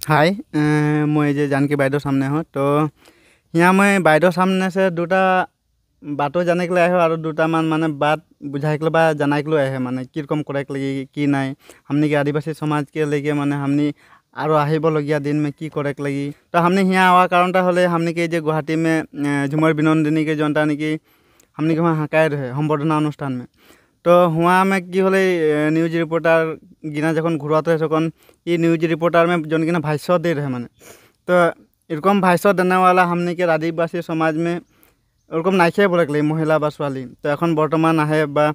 हाय मैं जे जानकी बाइदों सामने हो तो यहाँ मैं बाइदों सामने से दूटा बातों जाने के लिए आए हो और दूटा माने बात बुझाए के लिए बा जाना के लिए आए है माने किरकम करे के लगी की नाय हमनी के आदिवासी समाज के लेके माने हमनी आरो আহিবলগীয়া दिन में की करे के लगी तो हमनी यहाँ आवा कारणटा हले हमनी के जे गुवाहाटी में झुमर बिनोदिनी के जनता निकी हमनी के वहाँ हाकाय रहे सम्बर्धना अनुष्ठान में तो हुआ में कि हले न्यूज रिपोर्टर गिना जखन घुराते रहे तखन ये न्यूज रिपोर्टर में जन गिना भाष्य दे रहे माने तो एरकम भाष्य देने वाला हमनी के आदिवासी समाज में ओरकम नाइखे बोले लगे महिला बा छाली तो एखन बर्तमान आहे बा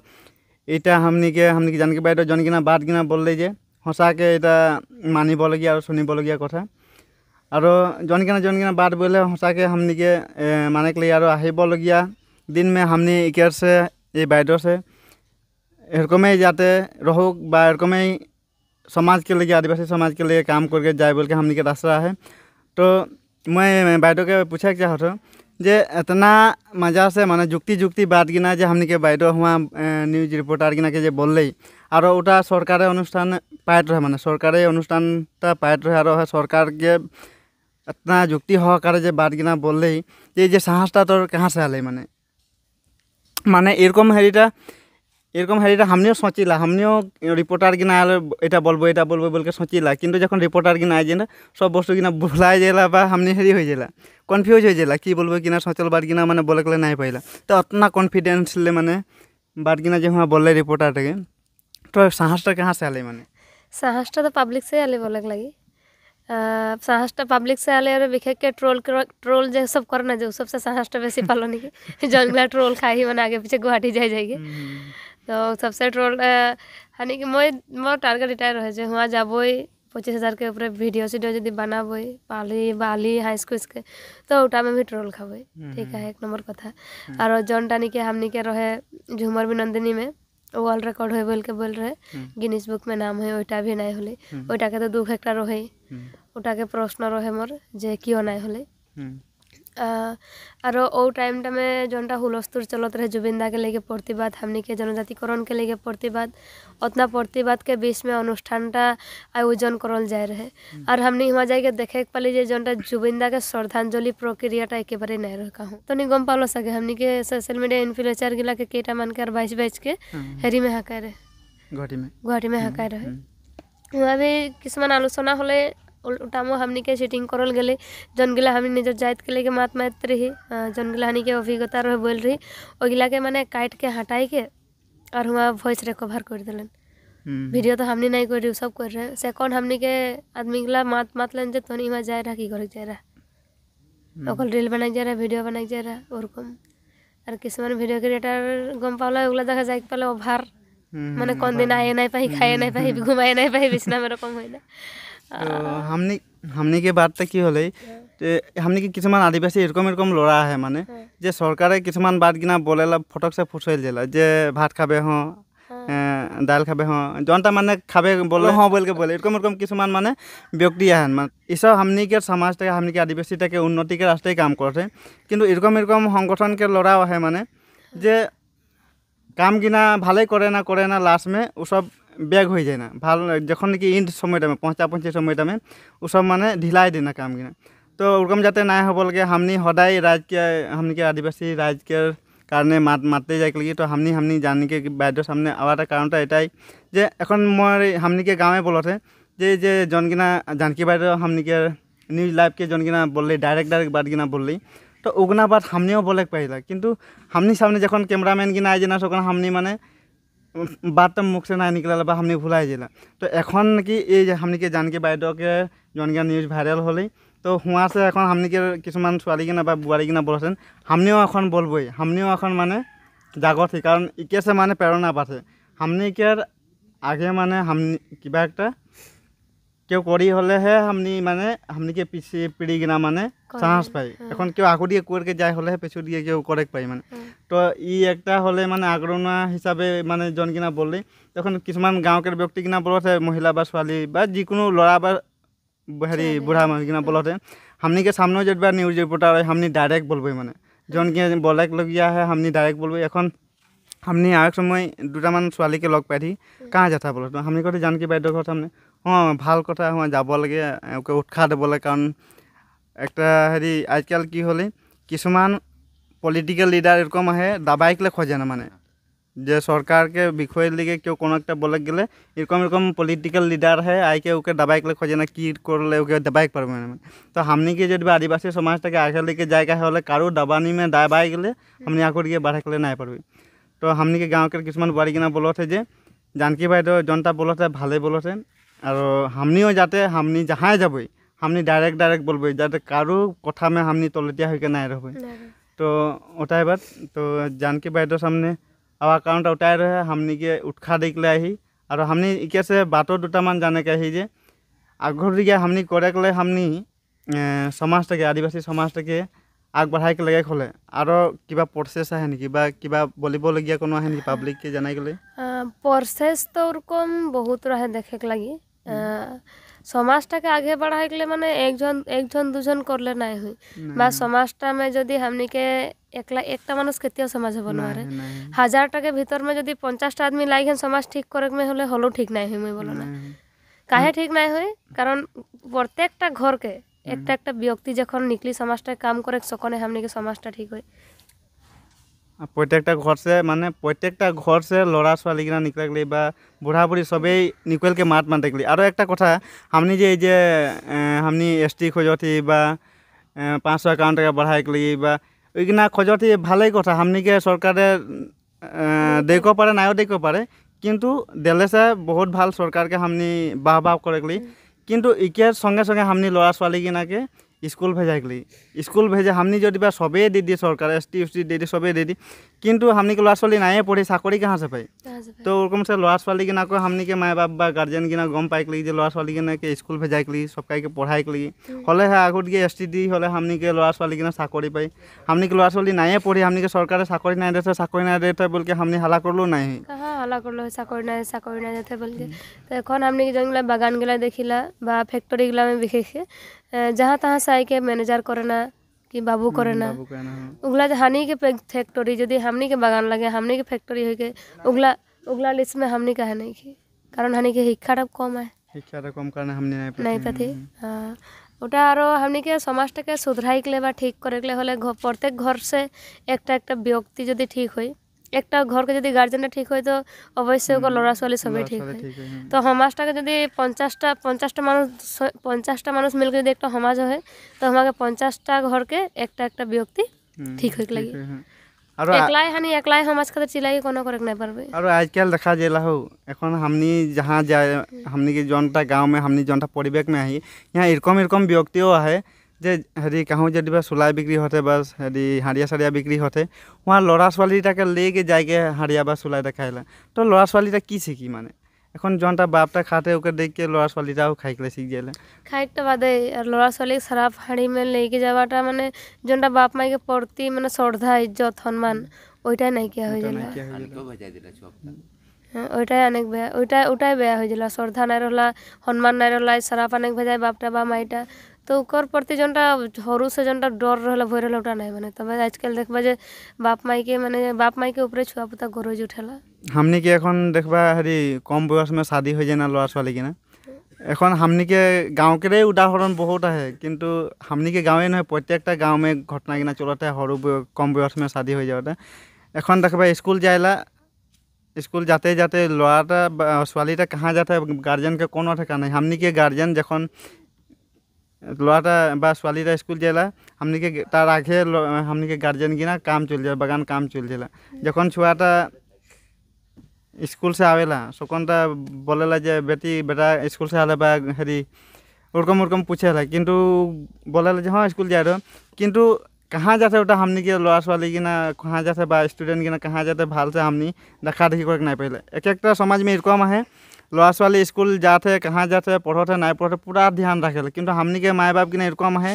इटा हमनी के जानकी बाइदो जन गिना बात गिना बोलले जे हसाके इटा मानिबलगिया और सुनिबलगिया कथा और जन गिना बात बोले हसाके हमनी के माने के लिए और আহিबलगिया दिन में हमनी इकेर से ये बाइदो से एरकमें जाते रहो बा एरकमें समाज के लिए आदिवासी समाज के लिए काम करके जाए बोल के हमनी के रास्ता है तो मैं बाइदो के पूछे चाहत हूँ जे इतना मजा से माने जुक्ति बात गिना जे हमनी के बाइदो हुआ न्यूज रिपोर्टर गिना के जे बोल और उटा सरकार अनुष्ठान पात रहे माने सरकारी अनुष्ठानटा पात रहे और सरकार के इतना जुक्ति सहकार जे बात गिना बोल जे साहसटा तो कहाँ से आले माने माने एरकम हेरिटा हमनियो सोचिला हमनियो रिपोर्टर गिना এটা বলবো বল के सोचिला किन्तु जखन रिपोर्टर गिना आइ ना सब वस्तु गिना भुलाय जेला बा हमनी हेरी हो जेला कन्फ्यूज हो जेला कि बोलबो गिना सोचल बात गिना माने बोले के नहीं पाइला तो उतना कॉन्फिडेंस ले माने बात गिना जे हुआ बोले रिपोर्टर के तो साहसटा कहाँ से आले माने साहसटा तो पब्लिक से आले बोले लगी साहसटा पब्लिक से आले और विशेष के ट्रोल जो सब करना जो सबसे साहसटा बेसी पालन की जंगला ट्रोल खाई मैंने आगे पीछे गुवाहाटी जाएगी तो सबसे ट्रोल हानि कि मैं टारगेट रिटायर रहे जो वहाँ जाबई 25,000 के ऊपर वीडियो सीडियो यदि बनाबई बाली हाई स्कूल के तो उटा में भी ट्रोल खाबई ठीक है 1 नंबर कथा और जौन टानी के हमनी के रहे झुमर बिनोदिनी में वर्ल्ड रिकॉर्ड हो बोल रहे गिनीज बुक में नाम है ओटा भी नहीं होले ओटा के तो दुख एक रहे ओटा के प्रश्न रहे मोर जे क्यों नहीं होले और ओ टाइमटा में जोनटा हुलस्तुर चलत रहे जुबिंदा के लेके प्रतिवाद हमनी के जनजातिकरण के लेके प्रतिवाद उतना प्रतिवाद के बीच में अनुष्ठानटा आयोजन करल जाए रहे और हमनी वहाँ जाके देखे पाली जे जोनटा जुबिंदा के श्रद्धांजलि प्रक्रियाटा एकेबारे नहीं रखा हूँ तो नहीं गम पालो सके हमनी के सोशल मीडिया इन्फ्लुएंसर गिला के केटा मान के और बाइच के हेरी में हाकाय रहे गुवाहाटी में हाकाय रहे वहाँ भी किसमान आलोचना होले उल्टामो हमनी के सीटिंग करल गेले जन गिला हमनी निजर जात के लेके मात रही जन गिला हनी के अभिज्ञता रहे बोल रही ओगिला के माने काट के हटाई के और हुआ वॉइस रिकवर कर दिलन वीडियो तो हमनी नहीं कर रही सब कर रहे सेकंड हमनी के आदमी गिला मात लेन जे तोनी वहाँ जाए रहा की करे जाए रहा ओकल रील बनाई जा रहा वीडियो बनाई जा रहा ओरकम और किसमान वीडियो क्रिएटर गम पावला ओगला देखा जाए पाले ओभार माने कौन दिन आए नहीं पाई खाए नहीं पाई घुमाए नहीं पाई बिछना में रकम होइना तो हमनी के बात की होले हमनी के किसमान आदिवासी एरकम लड़ा है माने जे सरकारे किसमान बात गिना बोलेला फटक से फुसैल देला जे भात खाबे हाँ दाल खाबे हाँ जनता माने खाबे बोले हाँ बोल के बोले एरकम किसमान माने व्यक्ति आहन माने इस हमनी के समाज के हमनी के आदिवासी के उन्नति के रास्ते काम करते किन्तु एरकम संगठन के लड़ा है माने जे काम गिना भाले करे ना लास्ट में वो सब बैग हो जाए ना भल जखन कि इंड समय में पहुँचा समय में वो सब माने ढिलाई देना काम गिना तो ओरकम जाते ना हो बोल के हमनी हदाय राज के हमनी के आदिवासी राज के कारणे मातते जाए लगी तो हमनी जानी के बाइदों सामने आवार कारणटा एटाई जे एखन मैं हमनी के गाँवे बोलते जे जन गिना जानकी बाइदों हमनी के न्यूज लाइव के जन गिना बोल डायरेक्ट बात गिना बोल तो उगना बात हमनियो बोले पाइला किन्तु हमनी सामने जखन कैमरामैन गिना आए ना तखन हमनी माने बात तो मुख से ना निकल बा हमनी भुलाई जेला तो एखन कि ये हमनी के जानकी बाइदों के जन गिना न्यूज भाइरल होले तो हुआ से एखन हमनी के किसुमान छुआली गिना बा बुआरी गिना बोलছেন हमनियो एखन बोलबई हमनियो एखन माने जागत थी कारण इके से माने प्रेरणा बाथे हमनी के आगे माने हमनी किबा एकटा क्यों करी हले है हमनी माने हमनी के पीछे पीढ़ी गिना माने साहस पाई एखन क्यों आगो दिए कर के जाए हले है पेछु दिए क्यों करे पाई माने तो इ एकटा हले माने आग्रहना हिसाबे माने जन गिना बोलले तखन किसुमान गाँव के व्यक्ति गिना बोलते महिला बा छाली बा जिकुनो लड़ा बा हेरी बुढ़ा मान गिना बोलते हमनी के सामने जब न्यूज रिपोर्टर हमनी डायरेक्ट बोलबई माने जन के बोले लगिया है हमनी डायरेक्ट बोलबई एखन हमनी आग समय दुटामान छाली के लग पाई कहाँ जाता बोलो तो हमनी कहते जानकी बाइदों घर सामने ভাল কথা যাব লাগে ওকে উৎসাহ দিব লাগে কাৰণ একটা আজকাল কি হলে কিছুমান পলিটিক্যাল লিডার এরকম আহে দাবাইকলে খোঁজে না মানে যে সরকারকে বিষয়ের লিগে কেউ কোনো একটা বলে গেলে এরকম পলিটিক্যাল লিডার হয় আইকে ওকে দাবাইকলে খোঁজে না কি করলে ওকে দাবাইক পারবে না তো हमनी के যদি আদিবাসী সমাজটাকে আগে लेके জায়গা হলে কারো দাবানি में দাবাই গেলে हमनी आकर के बढ़ाकले নাই পারবে তো हमनी के गाँव के কিছুমান বাড়ি কিনা বলতে যে जानकी বাইদেউ জনতা বলতে ভালে বলতে আর हमनीও যাতে हमनी जहाँ যাবই हमनी डायरेक्ट बोलबो যাতে কারো কথা में हमनी তলতিয়া হইকে নাই रहबे तो ওটাই বাত তো जानकी বাইদেউ সামনে आवा कारण उठाए रहे हमनी के उत्साह देखले आही और हमनी इके से बातो दुटामान जाने के ही जे आगरिया हमनी करे के हमनी समाज के आदिवासी समाज के आग बढ़ाई के लगे खोले और किबा प्रोसेस है निकी बा किबा बोलिबो लगिया कोनो है नि पब्लिक के जानाई गेले प्रोसेस तो ओरकम बहुत रहे देखे के लगी समाजटाके आगे बढ़ाए के माने एकजन दुजन करले নাই হই বা সমাজটা में যদি हमनी के একলা একটা মানুষ কেতিয়া সমাজ হব নরে 1000 টাকে ভিতর में যদি 50টা आदमी लागिन समाज ठीक करे में হলে হলো ঠিক নাই হই মই বলো না কাহে ঠিক নাই হই কারণ প্রত্যেকটা ঘর के একটা ব্যক্তি যখন নিকলি সমাজটা কাম করে সকনে हमनी के সমাজটা ঠিক হয় প্রত্যেকটা ঘর से মানে প্রত্যেকটা ঘর से লড়া ছোৱালী কিনা নিকলাগলি বা বুঢ়া বুঢ়ী সবেই নিকুয়েলকে মাত দেখলি আর একটা কথা हमनी যে এই যে हमनी एसटी खोजती বা 500 अकाउंट টাকা बढ़ाई के लिए বা ওইকিনা খোঁজতি ভালেই কথা हमनी के সরকারে দেখব পারে নাও দেখব পারে কিন্তু দেলেছে বহুত ভাল সরকারকে हमनी বাহ করে গলি কিন্তু ইকের সঙ্গে সঙ্গে हमनी লড়া ছোৱালী কিনাকে स्कूल भेजाइकली स्कूल भेजे हमनी जो दिबा सबे दे दी सरकार एसटी एसटी दे दी सबे दे दी किंतु हमनी के लड़ा छोली नाये पढ़ी चाकरी कहाँ से पाई तो ओरकम से लड़ा छोली के ना को हमनी के माय बाप बा गार्जियन के ना गम पाइकली जे लड़ा छोली के ना के स्कूल भेजाइकली सबका के पढ़ाइकली हले है आगुट के एसटी दी हले हमनी के लड़ा छोली के ना चाकरी पाई हमनी के लड़ा छोली नाये पढ़ी हमनी के सरकार चाकरी ना देते बोल के हमनी हल्ला करलो नहीं कहाँ हल्ला करलो चाकरी ना देते बोल के तो এখন हमनी के जंगला बागान गला देखिला बा फैक्ट्री गला में विशेष जहाँ तहाँ साई के मैनेजर करे ना कि बाबू करे ना उगला हानि के फैक्ट्री यदि हमनी के बागान लगे हमनी के फैक्ट्री हो के उगला लिस्ट में हमनी का है नहीं की कारण हानि के शिक्षा कम है शिक्षा कम कारण हमनी नहीं पाती हाँ ওটা আরো हमनी के समाजটাকে सुधराई के लिए बा ठीक करे के लिए हले प्रत्येक घर से একটা ব্যক্তি যদি ঠিক হয় একটা ঘরকে যদি গার্জেনটা ঠিক হয় তো অবশ্যই ওকে লড়া ছোৱালী সবাই ঠিক হয় তো সমাজটাকে যদি 50টা মানুষ মিলকে যদি একটা সমাজ হয় তো আমাকে 50টা ঘরকে একটা ব্যক্তি ঠিক হইক লাগি আর একলাই সমাজ খাতে চিলাই কোনো করে নাই পারবে আর আজকাল দেখা जेला हो এখন हमनी जहां जाए हमनी के जनता गांव में हमनी जनता परिवेश में आही यहाँ এরকম ব্যক্তিও আহে যে कहूँ जब सुलाई बिक्री होते बस हाड़िया साड़िया बिक्री होते वहाँ लड़ा छोৱালীটাকে लेके जाके हाड़िया बा सुलाईटा खाइला तो लड़ा छोৱালীটা কি শিখি মানে এখন জনটা বাপটা খাতে ওকে দেখে লড়া ছোৱালীটাও খাইকলে শিখ গেলে খাইতে বাদে আৰ লড়া ছোৱালী খারাপ হাড়ি में लेके যাওয়াটা মানে জনটা বাপ মাইকে প্রতি মানে শ্রদ্ধা ইজ্জত সম্মান ওইটাই নাইকিয়া হয়ে গেল ওইটাই অনেক বেয়া ওইটাই বেয়া হয়ে গেল শ্রদ্ধা নাই রহলা সম্মান নাই রহলা খারাপ অনেক ভেজায় বাপটা বা মাইটা तो ओकर प्रति जनटा हरू से जनटा डर रहला भय रहला उठा नहीं माने तबे आजकल देखबा जे बाप माई के ऊपर छुआ पुता गरज उठेला हमनी के এখন देखबा कम बयस में शादी हो जाना लड़ा छोৱালী किना এখন हमनी के गाँव के उदाहरण बहुत है किंतु हमनी के गाँवे नहीं प्रत्येकटा गाँव में घटना किना चलते हरू कम बयस में शादी हो जाते এখন देखबा स्कूल जाइला स्कूल जाते जाते लड़ाटा छोৱালীটা कहाँ जाते गार्जियन के कोनो ठिकाना नहीं हमनी के गार्जियन जखन लड़ाटा बा छोৱালীটা स्कूल जाला हमनी के तार आगे हमनी के गार्जियन की ना काम चल जाला बागान काम चल जाला जखन छुआटा स्कूल से आवेला सकनटा बोलेला जे बेटा स्कूल से आले बा ओरकम पूछेला किंतु बोलेला जे हाँ स्कूल जाए रहो किंतु कहाँ जाते उटा हमनी के लड़ा छोৱালী की ना कहाँ जाते बा स्टूडेंट की ना कहाँ जाते भाल से हमनी देखा देखी कर नहीं पहले एक समाज में एरकम है लड़ा छोৱালী स्कूल जाते कहाँ जाते पढ़ते नहीं पढ़ते पूरा ध्यान रखे किंतु हमनी के माय बाप की एरकम है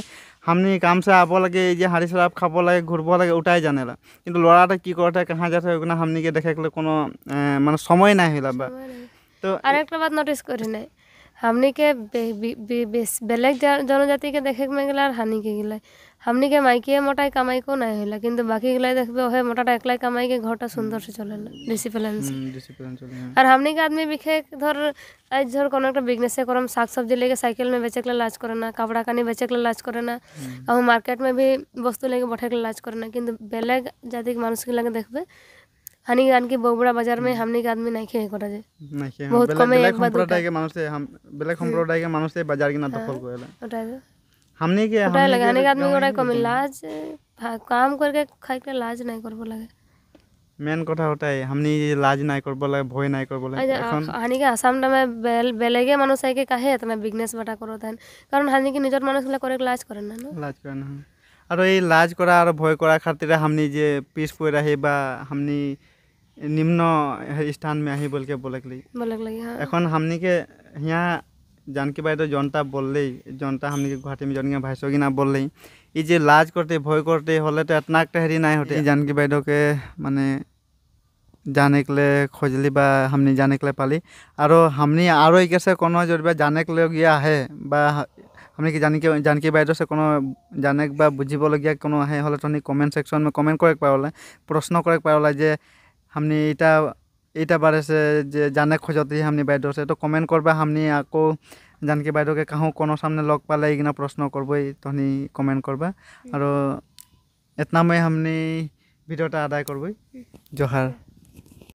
हमनी काम से आब लगे जे हाड़ी शराब खाब लगे घूरब लगे उठाई जानेला किंतु लड़ाटा की करते कहाँ जाते हमनी के देखे कोनो माने समय नहीं होला बा तो आरेकटा बात नोटिस करी नहीं हमनी के बेलेग जनजाति के देखे में गला हानि के गला हमनी के माइके मोटाई कमाई को नहीं होला किंतु बाकी गला देखबे ओहे मोटाटा एकलाई कमाई के घरटा सुंदर से चलेला डिसिप्लिन से और हमनी के आदमी बिखे धर आज धर कोनो একটা बिजनेस करम साग सब्जी लेके साइकिल में बेचे के लाज करे ना कपड़ा कानी बेचे के लाज करे ना और मार्केट में भी वस्तु लेके बैठे के लाज करे ना किंतु बेलेग जाति के मानुष के लगे देखबे हानि गान की बगुड़ा बाजार में हमनी के आदमी नहीं खेए करा जाए बहुत कम एक बार সম্প্রদায় के मानुष से हम बेलेग সম্প্রদায় के मानुष से बाजार की ना दखल करेला उठाए हमनी के उठाए लगे हानि आदमी गोड़ा कम लाज काम करके खाए के लाज नहीं करबो लगे मेन কথা ওটাই हमनी लाज নাই করব লাগে ভয় নাই করব লাগে এখন हानि के आसाम में बेलेगे मानुष है के काहे इतना बिजनेस बटा करत है कारण हानि के निजर मानुष ला करे लाज करे ना লাজ করে না আর এই লাজ করা আর ভয় করা খাতিরে हमनी যে পিছ পড়ে रही বা हमनी निम्न स्थान में आही बोल के बोलक लगी हां এখন हमनी के यहाँ जानकी বাইদেউ जनता बोलले जनता हमनी के गुवाहाटी में जनके भाषो ना बोलले ई जे लाज करते भय करते हले तो इतना একটা হেরি নাই होते जानकी বাইদেউ के माने जाने के लिए खोजली बा हमनी जाने के लिए पाली और हमनी आरो एक से कोनो जरिबा जाने के लिए गया है बा हमनी के जानकी বাইদেউ से कोनो जाने बा बुझिबो लगिया कोनो है हले तो कमेंट सेक्शन में कमेंट करे पावला प्रश्न करे पावला जे हमनी इटा बारे से जे जाने खोजती हमनी বাইদেউ से तो कमेंट करबा हमनी आको जानकी বাইদেউ के कहूँ कोनो सामने लग पाले इगना प्रश्न करबो तहनी कमेंट करबा और इतना में हमनी भिडियोटा आदाय करबो जोहार।